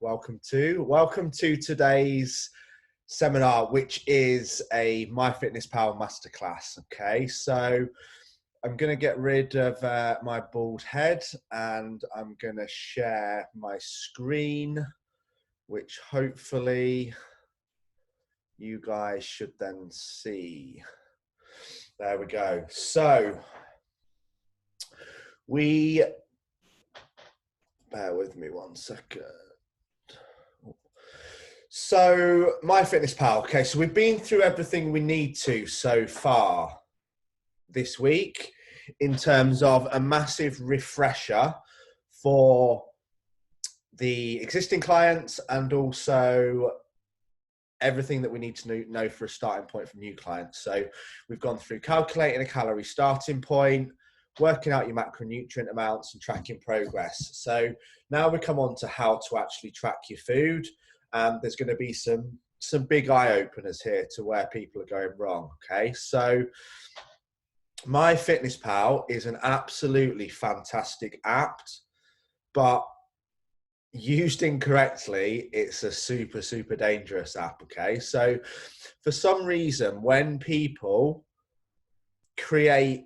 welcome to today's seminar, which is a Myfitnesspal Masterclass. Okay, so I'm going to get rid of my bald head and I'm going to share my screen, which hopefully you guys should then see. There we go. So bear with me one second. So Myfitnesspal, okay, so we've been through everything we need to so far this week in terms of a massive refresher for the existing clients and also everything that we need to know for a starting point for new clients. So we've gone through calculating a calorie starting point, working out your macronutrient amounts and tracking progress. So now we come on to how to actually track your food. There's going to be some big eye openers here to where people are going wrong. Okay, so Myfitnesspal is an absolutely fantastic app, but used incorrectly, it's a super dangerous app. Okay, so for some reason, when people create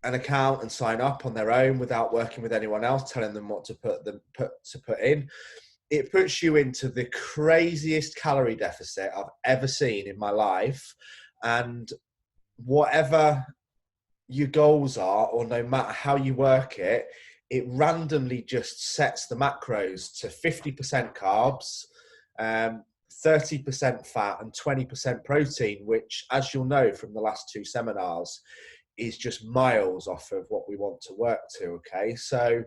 an account and sign up on their own without working with anyone else, telling them what to put in, it puts you into the craziest calorie deficit I've ever seen in my life. And whatever your goals are, or no matter how you work it, it randomly just sets the macros to 50% carbs, 30% fat and 20% protein, which, as you'll know from the last two seminars, is just miles off of what we want to work to. Okay, so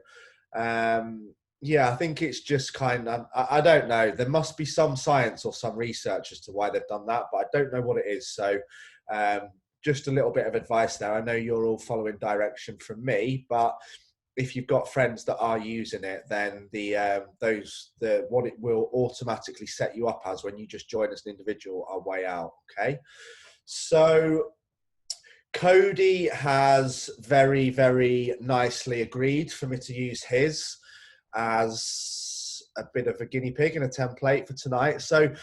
yeah, I think it's just kind of, I don't know, there must be some science or some research as to why they've done that, but I don't know what it is. So just a little bit of advice there. I know you're all following direction from me, but if you've got friends that are using it, then what it will automatically set you up as when you just join as an individual are way out. Okay, so Cody has very nicely agreed for me to use his as a bit of a guinea pig and a template for tonight. So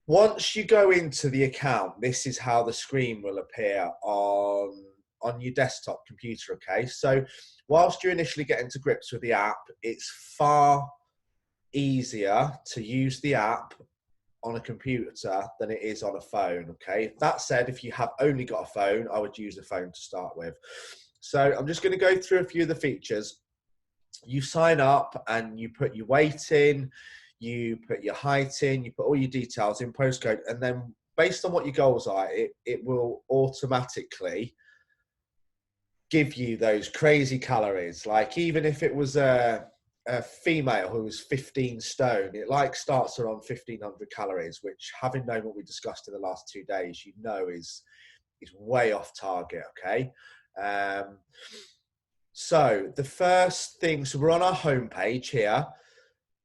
once you go into the account, this is how the screen will appear on your desktop computer. Okay, so whilst you're initially getting to grips with the app, it's far easier to use the app on a computer than it is on a phone. Okay, that said, if you have only got a phone, I would use a phone to start with. So I'm just going to go through a few of the features. You sign up and you put your weight in, you put your height in, you put all your details in, postcode, and then based on what your goals are, it will automatically give you those crazy calories. Like even if it was a female who was 15 stone, it like starts around 1500 calories, which, having known what we discussed in the last 2 days, you know is way off target. Okay, so the first thing, so we're on our homepage here.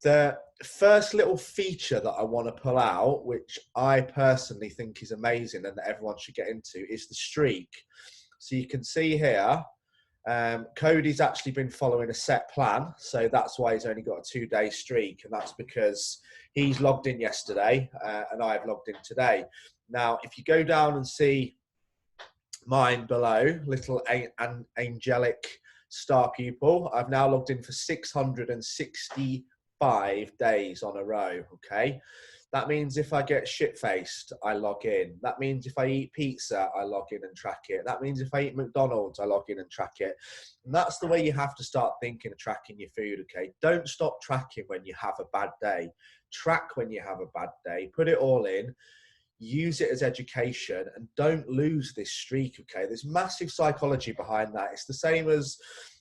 The first little feature that I want to pull out, which I personally think is amazing and that everyone should get into, is the streak. So you can see here, Cody's actually been following a set plan, so that's why he's only got a 2-day streak, and that's because he's logged in yesterday and I've logged in today. Now, if you go down and see mine below, little angelic star pupil, I've now logged in for 665 days on a row. Okay, that means if I get shit-faced, I log in. That means if I eat pizza, I log in and track it. That means if I eat McDonald's, I log in and track it. And that's the way you have to start thinking of tracking your food, okay? Don't stop tracking when you have a bad day. Track when you have a bad day. Put it all in. Use it as education and don't lose this streak, okay? There's massive psychology behind that. It's the same as,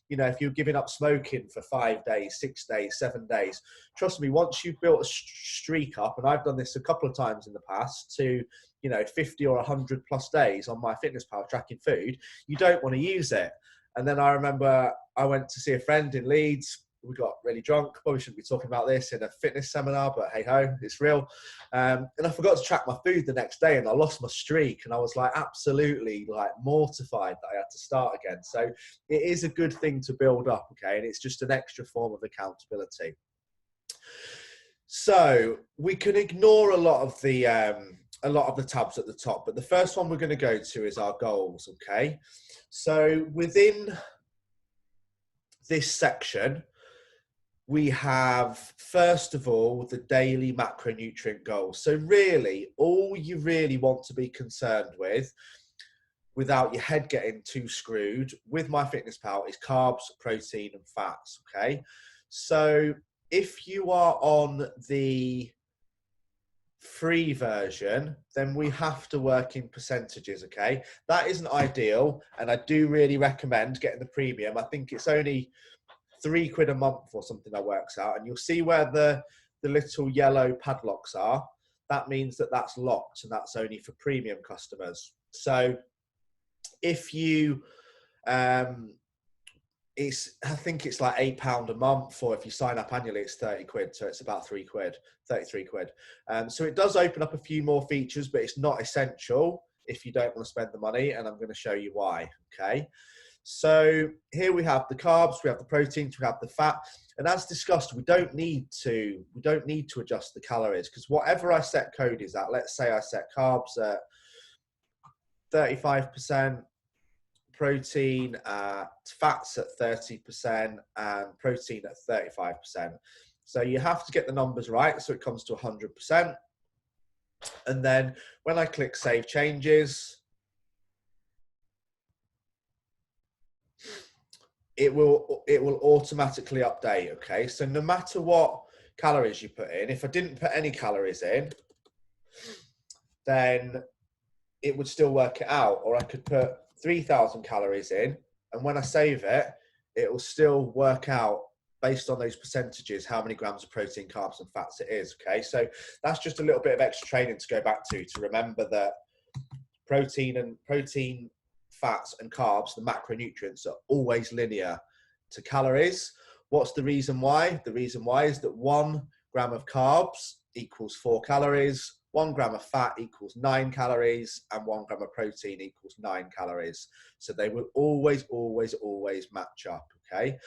you know, if you're giving up smoking for 5 days, 6 days, 7 days, trust me, once you've built a streak up, and I've done this a couple of times in the past, to, you know, 50 or 100 plus days on Myfitnesspal tracking food, you don't want to use it. And then I remember I went to see a friend in Leeds. We got really drunk. Probably shouldn't be talking about this in a fitness seminar, but hey ho, it's real. And I forgot to track my food the next day and I lost my streak. And I was like absolutely like mortified that I had to start again. So it is a good thing to build up, okay? And it's just an extra form of accountability. So we can ignore a lot of the tabs at the top, but the first one we're going to go to is our goals. Okay, so within this section, we have, first of all, the daily macronutrient goals. So really, all you really want to be concerned with, without your head getting too screwed, with Myfitnesspal is carbs, protein, and fats, okay? So if you are on the free version, then we have to work in percentages, okay? That isn't ideal, and I do really recommend getting the premium. I think it's only £3 a month or something that works out, and you'll see where the little yellow padlocks are. That means that that's locked, and that's only for premium customers. So if you I think it's like £8 a month, or if you sign up annually it's 30 quid, so it's about £3, 33 quid. So it does open up a few more features, but it's not essential if you don't want to spend the money, and I'm going to show you why. Okay, so here we have the carbs, we have the proteins, we have the fat, and as discussed, we don't need to adjust the calories, because whatever I set Cody's at, let's say I set carbs at 35%, protein at fats at 30%, and protein at 35%. So you have to get the numbers right, so it comes to 100%. And then when I click Save Changes, it will automatically update, okay? So no matter what calories you put in, if I didn't put any calories in, then it would still work it out. Or I could put 3,000 calories in, and when I save it, it will still work out based on those percentages how many grams of protein, carbs, and fats it is, okay? So that's just a little bit of extra training to go back to remember that protein, fats, and carbs, the macronutrients, are always linear to calories. What's the reason why? The reason why is that 1 gram of carbs equals 4 calories, 1 gram of fat equals 9 calories, and 1 gram of protein equals 9 calories. So they will always match up, okay?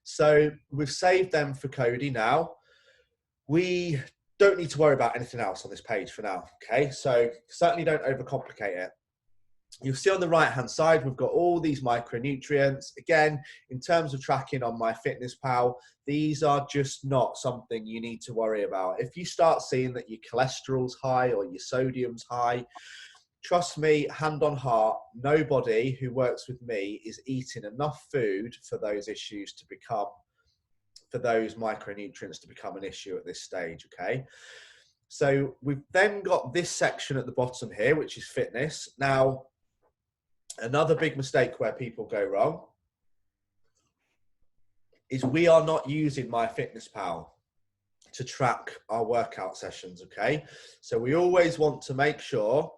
So we've saved them for Cody now. We don't need to worry about anything else on this page for now, okay? So certainly don't overcomplicate it. You'll see on the right-hand side, we've got all these micronutrients. Again, in terms of tracking on Myfitnesspal, these are just not something you need to worry about. If you start seeing that your cholesterol's high or your sodium's high, trust me, hand on heart, nobody who works with me is eating enough food for those issues to become, for those micronutrients to become an issue at this stage, okay? So we've then got this section at the bottom here, which is fitness. Now, another big mistake where people go wrong is we are not using Myfitnesspal to track our workout sessions, okay? So we always want to make sure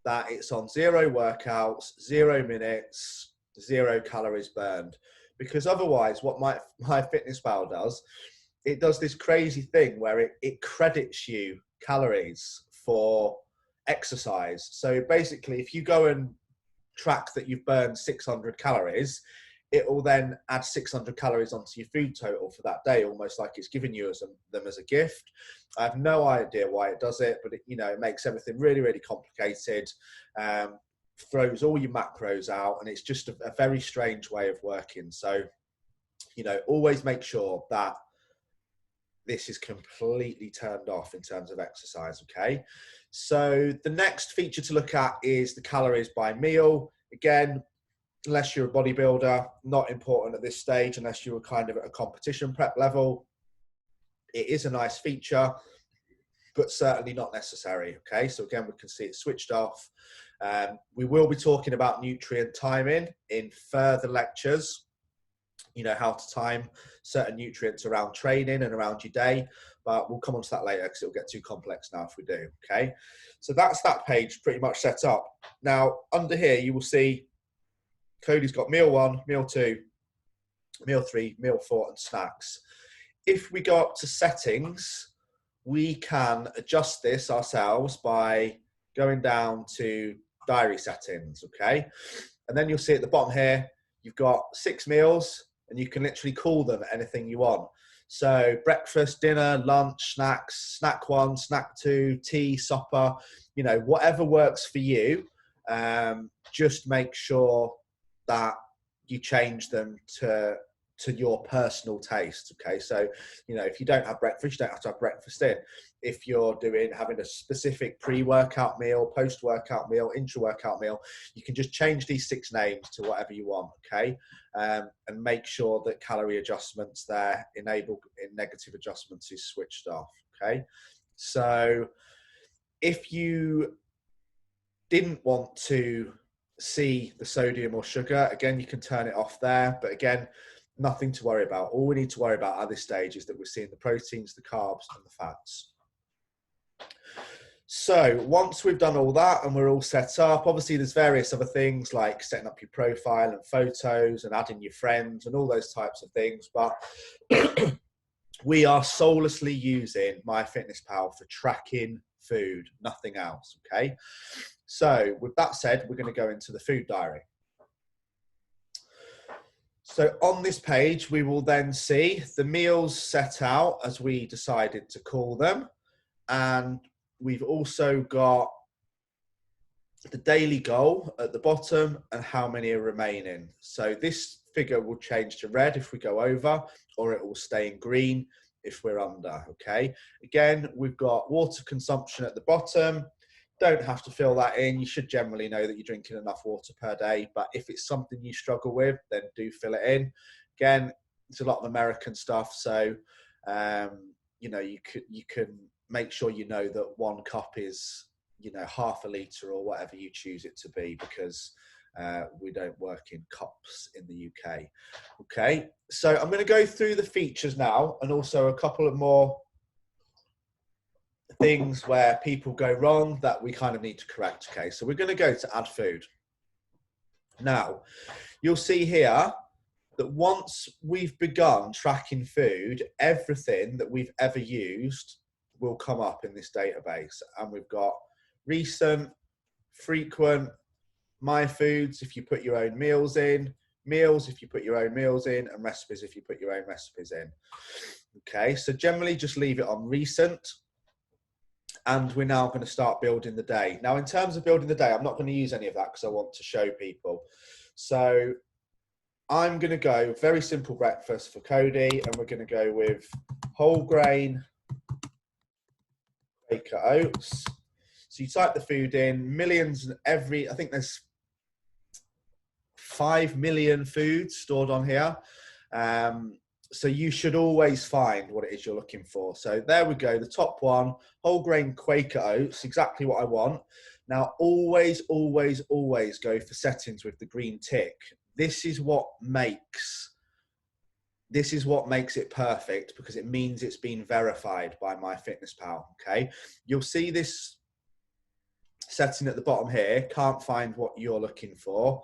that it's on 0 workouts, 0 minutes, 0 calories burned. Because otherwise, what Myfitnesspal does, it does this crazy thing where it credits you calories for exercise. So basically, if you go and track that you've burned 600 calories, it will then add 600 calories onto your food total for that day, almost like it's giving you them as a gift. I have no idea why it does it, but it makes everything really complicated, throws all your macros out, and it's just a very strange way of working. So, always make sure that this is completely turned off in terms of exercise, okay? So the next feature to look at is the calories by meal. Again, unless you're a bodybuilder, not important at this stage, unless you were kind of at a competition prep level. It is a nice feature, but certainly not necessary, okay? So again, we can see it's switched off. We will be talking about nutrient timing in further lectures, how to time certain nutrients around training and around your day, but we'll come on to that later because it'll get too complex now if we do, okay? So that's that page pretty much set up. Now, under here, you will see Cody's got meal 1, meal 2, meal 3, meal 4, and snacks. If we go up to settings, we can adjust this ourselves by going down to diary settings, okay? And then you'll see at the bottom here, you've got 6 meals, and you can literally call them anything you want. So breakfast, dinner, lunch, snacks, snack 1, snack 2, tea, supper, you know, whatever works for you. Just make sure that you change them to your personal taste. Okay, so you know, if you don't have breakfast, you don't have to have breakfast in. If you're having a specific pre-workout meal, post-workout meal, intra-workout meal, you can just change these 6 names to whatever you want. Okay, and make sure that calorie adjustments there, enable negative adjustments is switched off. Okay, so if you didn't want to see the sodium or sugar, again, you can turn it off there. But again, nothing to worry about. All we need to worry about at this stage is that we're seeing the proteins, the carbs, and the fats. So once we've done all that and we're all set up, obviously there's various other things like setting up your profile and photos and adding your friends and all those types of things. But we are soullessly using Myfitnesspal for tracking food, nothing else. Okay. So with that said, we're going to go into the food diary. So on this page, we will then see the meals set out as we decided to call them. And we've also got the daily goal at the bottom and how many are remaining. So this figure will change to red if we go over, or it will stay in green if we're under. Okay. Again, we've got water consumption at the bottom. Don't have to fill that in. You should generally know that you're drinking enough water per day, but if it's something you struggle with, then do fill it in. Again, it's a lot of American stuff, so you know, you can make sure you know that 1 cup is, you know, half a litre or whatever you choose it to be, because we don't work in cups in the UK. Okay, so I'm going to go through the features now, and also a couple of more things where people go wrong that we kind of need to correct. Okay, so we're going to go to add food. Now, you'll see here that once we've begun tracking food, everything that we've ever used will come up in this database. And we've got recent, frequent, my foods if you put your own meals in, meals if you put your own meals in, and recipes if you put your own recipes in. Okay, so generally just leave it on recent. And we're now going to start building the day. Now, in terms of building the day, I'm not going to use any of that because I want to show people. So I'm going to go very simple breakfast for Cody, and we're going to go with whole grain Quaker oats. So you type the food in, millions, I think there's 5 million foods stored on here. So you should always find what it is you're looking for. So there we go, the top one, whole grain Quaker oats, exactly what I want. Now, always, always, always go for settings with the green tick. This is what makes it perfect, because it means it's been verified by Myfitnesspal. Okay, you'll see this setting at the bottom here, can't find what you're looking for,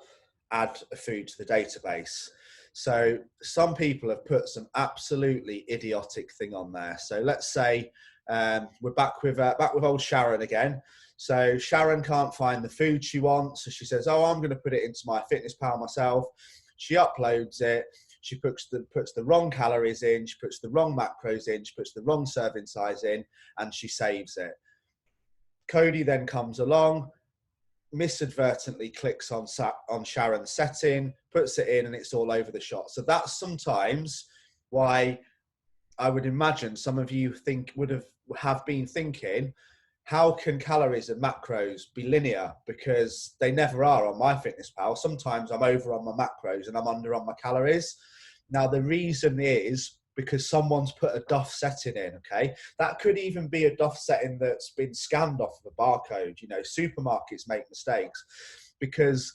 add a food to the database. So some people have put some absolutely idiotic thing on there. So let's say we're back with old Sharon again. So Sharon can't find the food she wants. So she says, oh, I'm going to put it into Myfitnesspal myself. She uploads it. She puts the wrong calories in. She puts the wrong macros in. She puts the wrong serving size in, and she saves it. Cody then comes along, misadvertently clicks on Sharon's setting, puts it in, and it's all over the shot. So that's sometimes why I would imagine some of you have been thinking, how can calories and macros be linear? Because they never are on Myfitnesspal. Sometimes I'm over on my macros and I'm under on my calories. Now, the reason is because someone's put a DOF setting in, okay? That could even be a DOF setting that's been scanned off of a barcode. You know, supermarkets make mistakes, because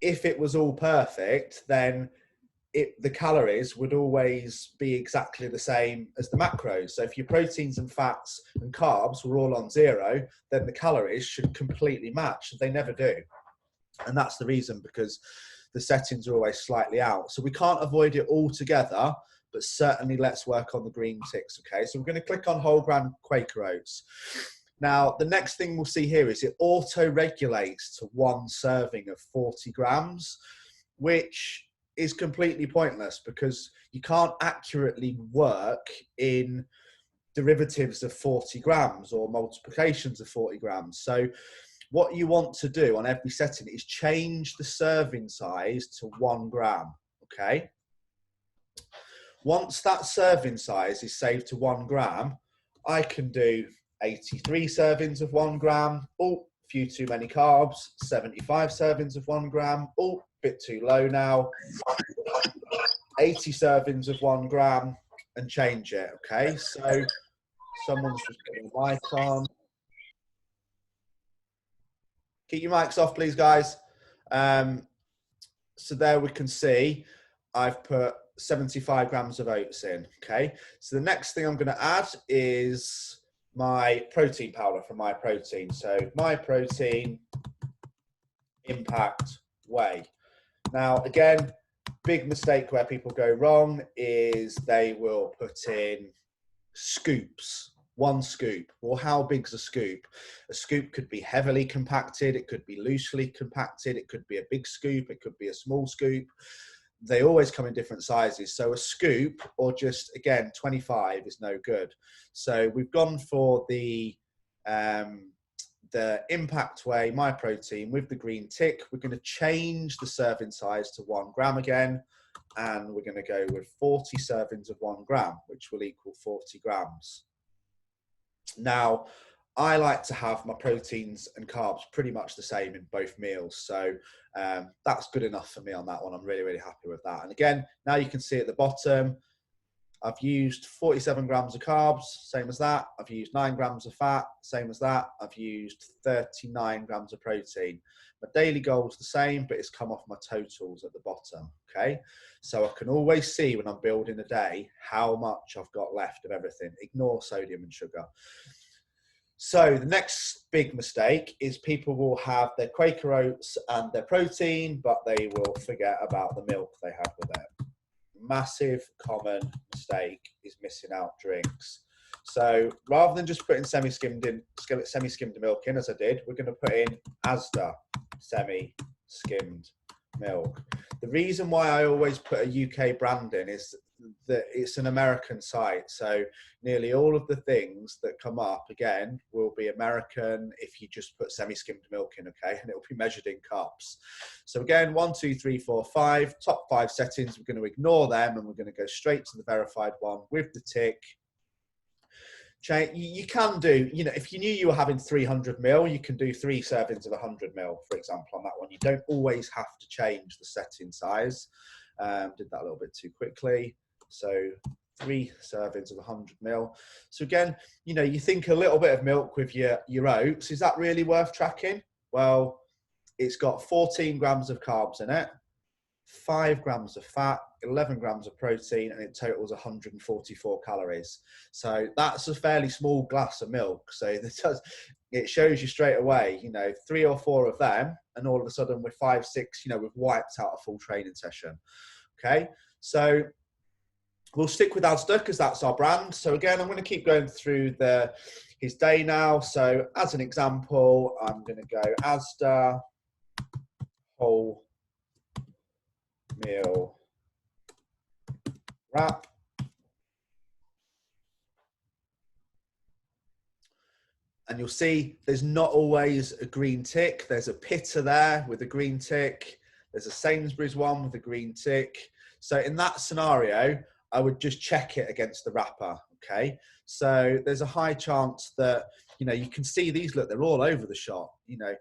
if it was all perfect, then the calories would always be exactly the same as the macros. So if your proteins and fats and carbs were all on 0, then the calories should completely match. They never do. And that's the reason, because the settings are always slightly out. So we can't avoid it altogether, but certainly let's work on the green ticks, okay? So we're going to click on whole grain Quaker oats. Now, the next thing we'll see here is it auto-regulates to 1 serving of 40 grams, which is completely pointless because you can't accurately work in derivatives of 40 grams or multiplications of 40 grams. So what you want to do on every setting is change the serving size to 1 gram, okay? Once that serving size is saved to 1 gram, I can do 83 servings of 1 gram. Oh, few too many carbs. 75 servings of 1 gram. Oh, bit too low now. 80 servings of 1 gram and change it, okay? So someone's just putting a mic on. Keep your mics off, please, guys. So there we can see I've put 75 grams of oats in, okay? So the next thing I'm going to add is my protein powder from Myprotein. So Myprotein Impact Whey. Now, again, big mistake where people go wrong is they will put in scoops. 1 scoop. Well, how big's a scoop? A scoop could be heavily compacted, it could be loosely compacted, it could be a big scoop, it could be a small scoop. They always come in different sizes. So a scoop, or just, again, 25 is no good. So we've gone for the Impact Whey Myprotein with the green tick. We're going to change the serving size to 1 gram again, and we're going to go with 40 servings of 1 gram, which will equal 40 grams. Now, I like to have my proteins and carbs pretty much the same in both meals. So that's good enough for me on that one. I'm really, really happy with that. And again, now you can see at the bottom, I've used 47 grams of carbs, same as that. I've used 9 grams of fat, same as that. I've used 39 grams of protein. My daily goal is the same, but it's come off my totals at the bottom, okay? So I can always see when I'm building a day how much I've got left of everything. Ignore sodium and sugar. So the next big mistake is people will have their Quaker oats and their protein, but they will forget about the milk they have with it. Massive common mistake is missing out drinks. So rather than just putting semi-skimmed milk in, as I did, we're going to put in Asda semi-skimmed milk. The reason why I always put a UK brand in is that it's an American site. So nearly all of the things that come up, again, will be American if you just put semi-skimmed milk in, okay? And it will be measured in cups. So again, 1, 2, 3, 4, 5, top 5 settings. We're going to ignore them and we're going to go straight to the verified one with the tick. You can do, you know, if you knew you were having 300 ml, you can do 3 servings of 100 ml, for example, on that one. You don't always have to change the setting size. Did that a little bit too quickly. So 3 servings of 100 ml. So again, you know, you think a little bit of milk with your oats, is that really worth tracking? Well, it's got 14 grams of carbs in it, 5 grams of fat, 11 grams of protein, and it totals 144 calories. So that's a fairly small glass of milk. So it shows you straight away, you know, 3 or 4 of them, and all of a sudden with 5, 6, you know, we've wiped out a full training session. Okay, so we'll stick with Asda because that's our brand. So again, I'm going to keep going through his day now. So as an example, I'm going to go Asda whole meal wrap. And you'll see there's not always a green tick. There's a Pitta there with a green tick. There's a Sainsbury's one with a green tick. So in that scenario, I would just check it against the wrapper, okay? So there's a high chance that, you know, you can see these, look, they're all over the shop. You know,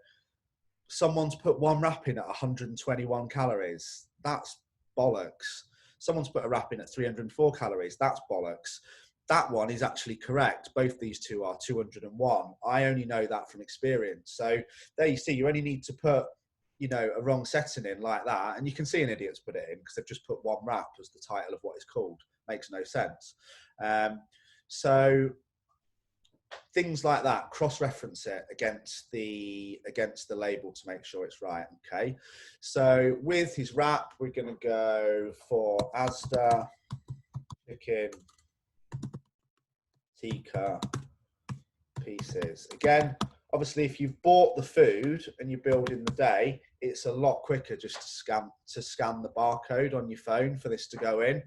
someone's put one wrap in at 121 calories. That's bollocks. Someone's put a wrap in at 304 calories. That's bollocks. That one is actually correct. Both these two are 201. I only know that from experience. So there you see, you only need to put, you know, a wrong setting in like that. And you can see an idiot's put it in because they've just put one wrap as the title of what it's called. Makes no sense. So things like that, cross-reference it against the label to make sure it's right, okay? So with his wrap, we're going to go for Asda chicken tikka pieces. Again, obviously, if you've bought the food and you're building the day, it's a lot quicker just to scan the barcode on your phone for this to go in.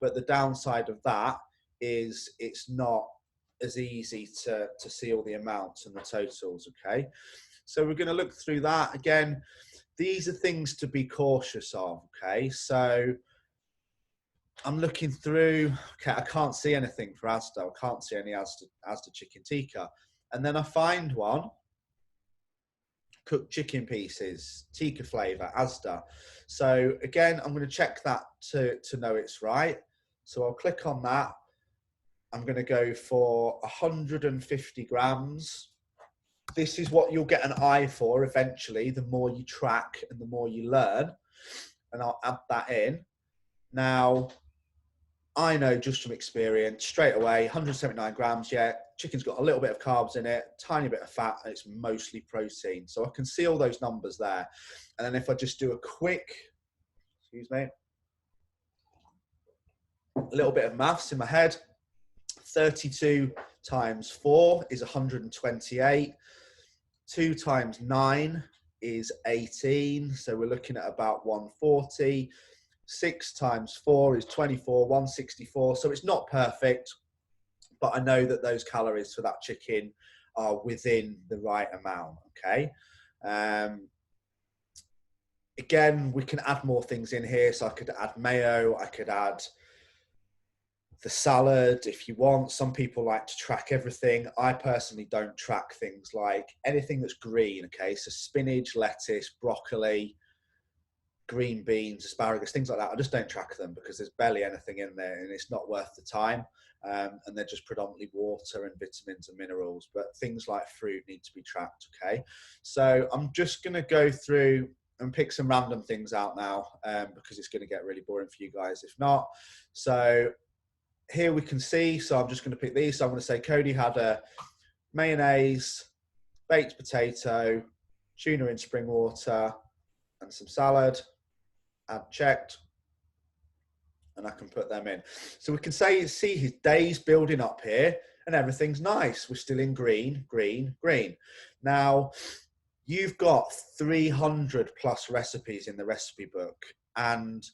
But the downside of that is it's not as easy to see all the amounts and the totals, okay? So we're going to look through that. Again, these are things to be cautious of, okay? So I'm looking through, okay, I can't see anything for Asda. I can't see any Asda chicken tikka. And then I find one, cooked chicken pieces, tikka flavor, Asda. So again, I'm going to check that to know it's right. So I'll click on that. I'm going to go for 150 grams. This is what you'll get an eye for eventually, the more you track and the more you learn. And I'll add that in. Now, I know just from experience, straight away, 179 grams, yeah, chicken's got a little bit of carbs in it, tiny bit of fat, and it's mostly protein. So I can see all those numbers there. And then if I just do a quick, excuse me, a little bit of maths in my head, 32 times 4 is 128. 2 times 9 is 18. So we're looking at about 140. 6 times 4 is 24, 164. So it's not perfect, but I know that those calories for that chicken are within the right amount, okay? Again, we can add more things in here. So I could add mayo, I could add the salad if you want. Some people like to track everything. I personally don't track things like anything that's green, okay? So spinach, lettuce, broccoli, green beans, asparagus, things like that. I just don't track them because there's barely anything in there and it's not worth the time. And they're just predominantly water and vitamins and minerals, but things like fruit need to be tracked, okay? So I'm just gonna go through and pick some random things out now because it's gonna get really boring for you guys if not. So here we can see, so I'm just going to pick these. So I'm going to say Cody had a mayonnaise, baked potato, tuna in spring water, and some salad. Add checked. And I can put them in. So we can see his days building up here and everything's nice. We're still in green, green, green. Now, you've got 300 plus recipes in the recipe book. And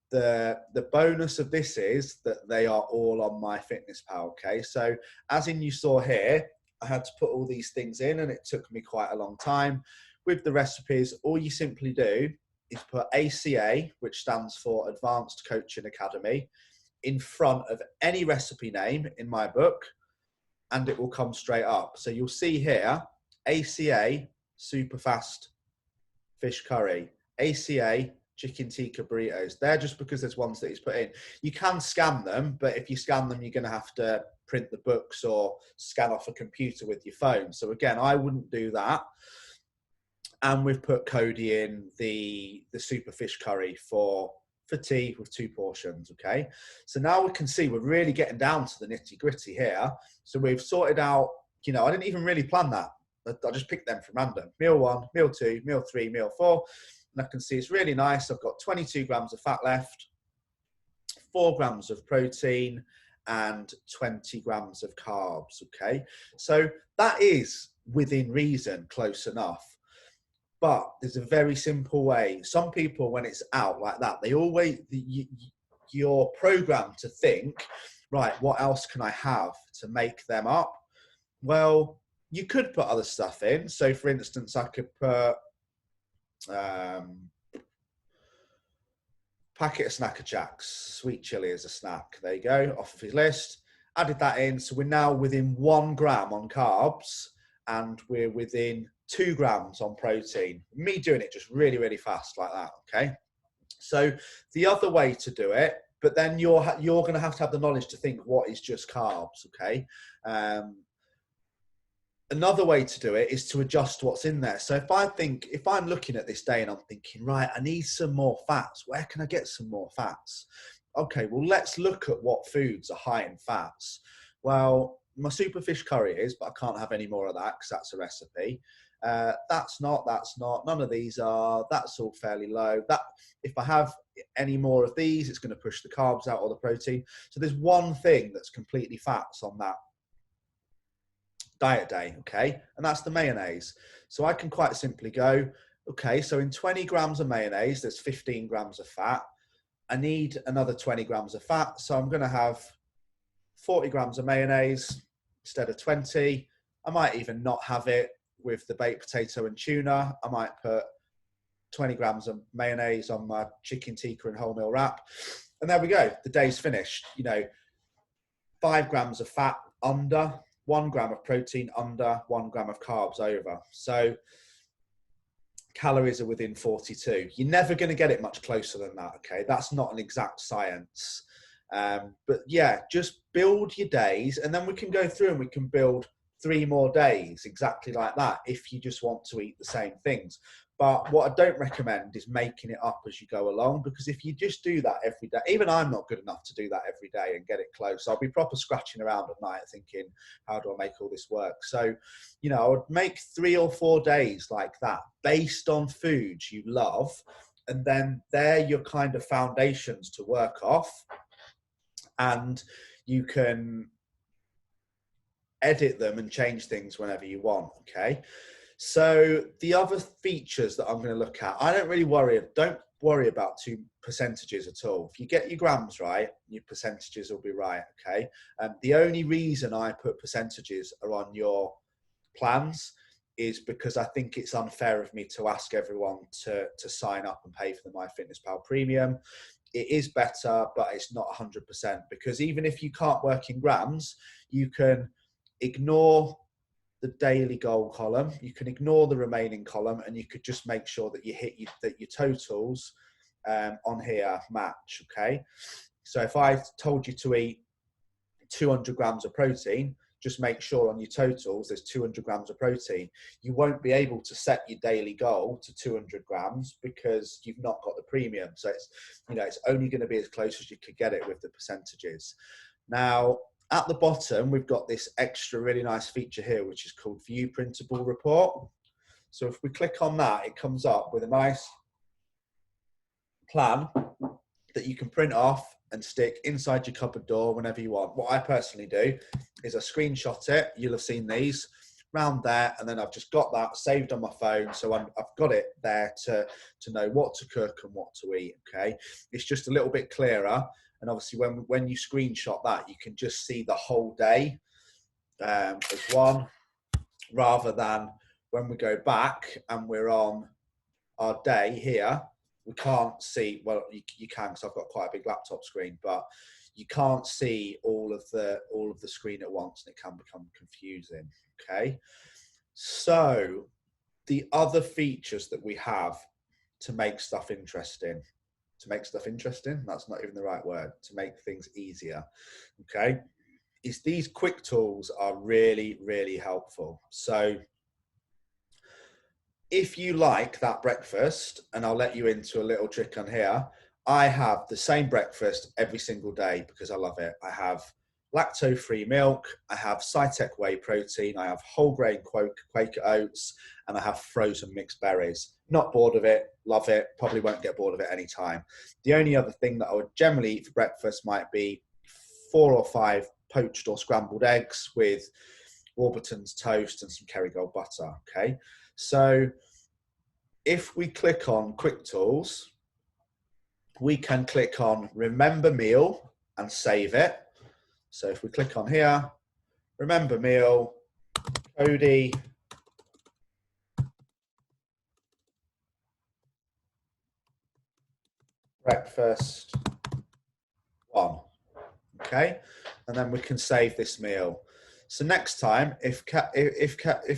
the bonus of this is that they are all on Myfitnesspal, okay? So as in you saw here, I had to put all these things in and it took me quite a long time. With the recipes, all you simply do is put ACA, which stands for Advanced Coaching Academy, in front of any recipe name in my book, and it will come straight up. So you'll see here, ACA, super fast fish curry, ACA, chicken tikka burritos. They're just because there's ones that he's put in. You can scan them, but if you scan them, you're going to have to print the books or scan off a computer with your phone. So again, I wouldn't do that. And we've put Cody in the super fish curry for tea with 2 portions, okay? So now we can see we're really getting down to the nitty gritty here. So we've sorted out, you know, I didn't even really plan that. I just picked them from random. Meal 1, meal 2, meal 3, meal 4. And I can see it's really nice. I've got 22 grams of fat left, 4 grams of protein, and 20 grams of carbs, okay? So that is within reason, close enough. But there's a very simple way. Some people, when it's out like that, they always, you're programmed to think, right, what else can I have to make them up? Well, you could put other stuff in. So for instance, I could put packet of Snacker Jacks, sweet chili as a snack. There you go, off of his list. Added that in. So we're now within 1 gram on carbs and we're within 2 grams on protein. Me doing it just really, really fast like that, okay? So the other way to do it, but then you're going to have the knowledge to think what is just carbs, okay? Another way to do it is to adjust what's in there. So if I'm looking at this day and I'm thinking, right, I need some more fats. Where can I get some more fats? Okay, well, let's look at what foods are high in fats. Well, my super fish curry is, but I can't have any more of that because that's a recipe. That's not, none of these are, that's all fairly low. That if I have any more of these, it's going to push the carbs out or the protein. So there's one thing that's completely fats on that diet day, okay? And that's the mayonnaise. So I can quite simply go, okay, so in 20 grams of mayonnaise, there's 15 grams of fat. I need another 20 grams of fat. So I'm going to have 40 grams of mayonnaise instead of 20. I might even not have it with the baked potato and tuna. I might put 20 grams of mayonnaise on my chicken tikka and wholemeal wrap. And there we go. The day's finished. You know, 5 grams of fat under, 1 gram of protein under, 1 gram of carbs over. So calories are within 42. You're never going to get it much closer than that. Okay. That's not an exact science. But yeah, just build your days, and then we can go through and we can build 3 more days exactly like that if you just want to eat the same things. But what I don't recommend is making it up as you go along, because if you just do that every day, even I'm not good enough to do that every day and get it close. I'll be proper scratching around at night thinking, how do I make all this work? So, you know, I would make 3 or 4 days like that based on foods you love, and then they're your kind of foundations to work off, and you can edit them and change things whenever you want. Okay. So the other features that I'm going to look at, don't worry about percentages at all. If you get your grams right, your percentages will be right. Okay. The only reason I put percentages are on your plans is because I think it's unfair of me to ask everyone to sign up and pay for the Myfitnesspal premium. It is better, but it's not 100%, because even if you can't work in grams, you can ignore the daily goal column, you can ignore the remaining column, and you could just make sure that you hit your totals on here match. Okay, so if I told you to eat 200 grams of protein, just make sure on your totals there's 200 grams of protein. You won't be able to set your daily goal to 200 grams because you've not got the premium. So it's, you know, it's only going to be as close as you could get it with the percentages. Now, at the bottom, we've got this extra really nice feature here, which is called View Printable Report. So if we click on that, it comes up with a nice plan that you can print off and stick inside your cupboard door whenever you want. What I personally do is I screenshot it. You'll have seen these round there, and then I've just got that saved on my phone, so I've got it there to know what to cook and what to eat. Okay, it's just a little bit clearer. And obviously when you screenshot that, you can just see the whole day as one, rather than when we go back and we're on our day here, we can't see, well, you can, because I've got quite a big laptop screen, but you can't see all of the screen at once, and it can become confusing. Okay, so the other features that we have to make stuff interesting, that's not even the right word, to make things easier, okay, is these quick tools are really, really helpful. So if you like that breakfast, and I'll let you into a little trick on here, I have the same breakfast every single day because I love it. I have lacto-free milk, I have Cytec whey protein, I have whole grain Quaker oats, and I have frozen mixed berries. Not bored of it, love it, probably won't get bored of it anytime. The only other thing that I would generally eat for breakfast might be 4 or 5 poached or scrambled eggs with Warburton's toast and some Kerrygold butter. Okay, so if we click on Quick Tools, we can click on Remember Meal and save it. So if we click on here, Remember Meal, Cody, breakfast 1. Okay, and then we can save this meal. So next time, if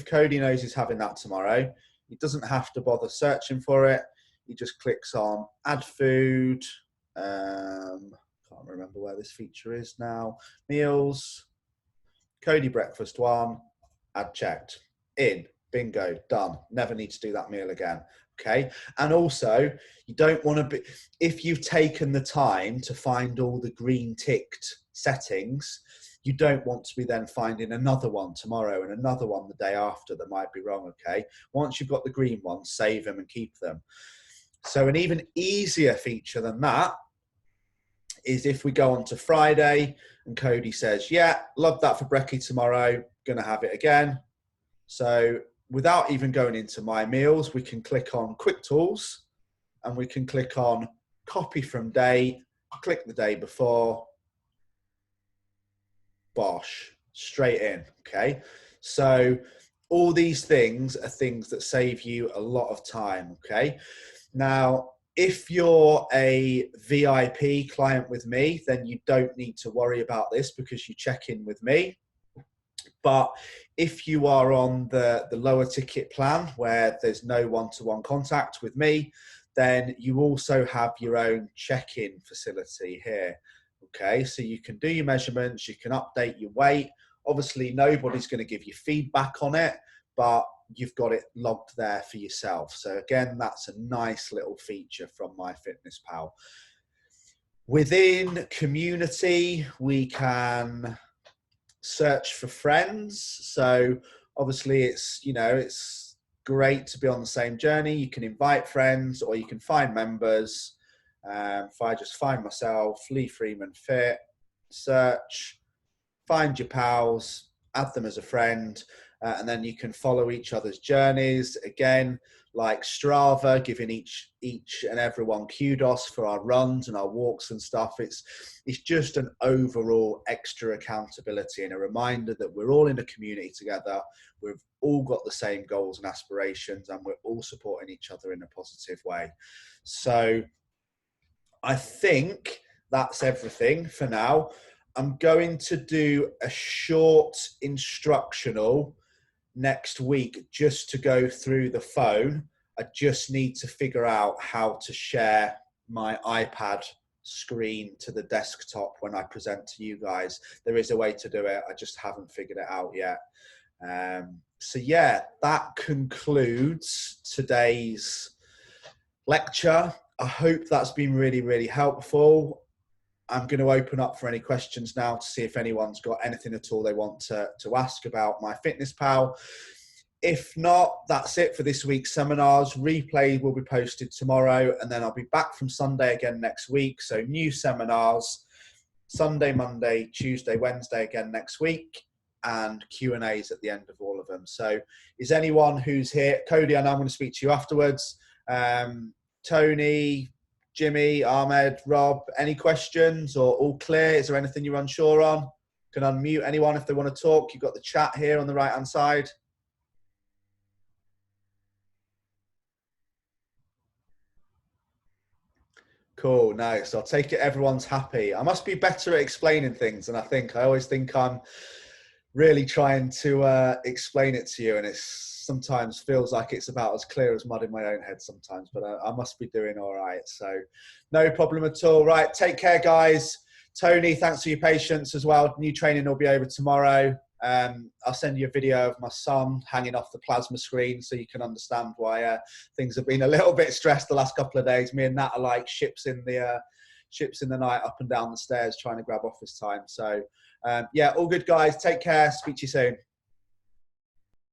Cody knows he's having that tomorrow, he doesn't have to bother searching for it. He just clicks on Add Food. Can't remember where this feature is now. Meals, Cody breakfast 1, add checked, in, bingo, done. Never need to do that meal again. Okay, and also you don't want to be, if you've taken the time to find all the green ticked settings, you don't want to be then finding another one tomorrow and another one the day after that might be wrong. Okay, once you've got the green ones, save them and keep them. So an even easier feature than that is if we go on to Friday and Cody says, yeah, love that for brekkie tomorrow, gonna have it again. So without even going into my meals, we can click on quick tools and we can click on copy from date, click the day before, bosh, straight in, okay? So all these things are things that save you a lot of time, okay? Now, if you're a VIP client with me, then you don't need to worry about this because you check in with me. But if you are on the lower ticket plan where there's no one-to-one contact with me, then you also have your own check-in facility here. Okay, so you can do your measurements, you can update your weight. Obviously, nobody's going to give you feedback on it, but you've got it logged there for yourself. So again, that's a nice little feature from Myfitnesspal. Within community, we can search for friends. So obviously it's, you know, it's great to be on the same journey. You can invite friends or you can find members. If I just find myself, Lee Freeman Fit, search, find your pals, add them as a friend, and then you can follow each other's journeys. Again, like Strava, giving each and everyone kudos for our runs and our walks and stuff. It's just an overall extra accountability and a reminder that we're all in a community together. We've all got the same goals and aspirations, and we're all supporting each other in a positive way. So I think that's everything for now. I'm going to do a short instructional next week just to go through the phone. I just need to figure out how to share my iPad screen to the desktop when I present to you guys. There is a way to do it. I just haven't figured it out yet. So yeah, that concludes today's lecture. I hope that's been really, really helpful. I'm going to open up for any questions now to see if anyone's got anything at all they want to ask about Myfitnesspal. If not, that's it for this week's seminars. Replay will be posted tomorrow, and then I'll be back from Sunday again next week. So new seminars, Sunday, Monday, Tuesday, Wednesday again next week, and Q&As at the end of all of them. So is anyone who's here, Cody, I know I'm going to speak to you afterwards, Tony, Jimmy, Ahmed, Rob, any questions or all clear? Is there anything you're unsure on? Can unmute anyone if they want to talk. You've got the chat here on the right-hand side. Cool, nice. I'll take it everyone's happy. I must be better at explaining things, and I always think I'm really trying to explain it to you, and it's sometimes feels like it's about as clear as mud in my own head sometimes, but I must be doing all right. So no problem at all. Right, take care, guys. Tony, thanks for your patience as well. New training will be over tomorrow. I'll send you a video of my son hanging off the plasma screen so you can understand why things have been a little bit stressed the last couple of days. Me and Nat are like ships in the night up and down the stairs trying to grab office time. So yeah, all good, guys. Take care. Speak to you soon.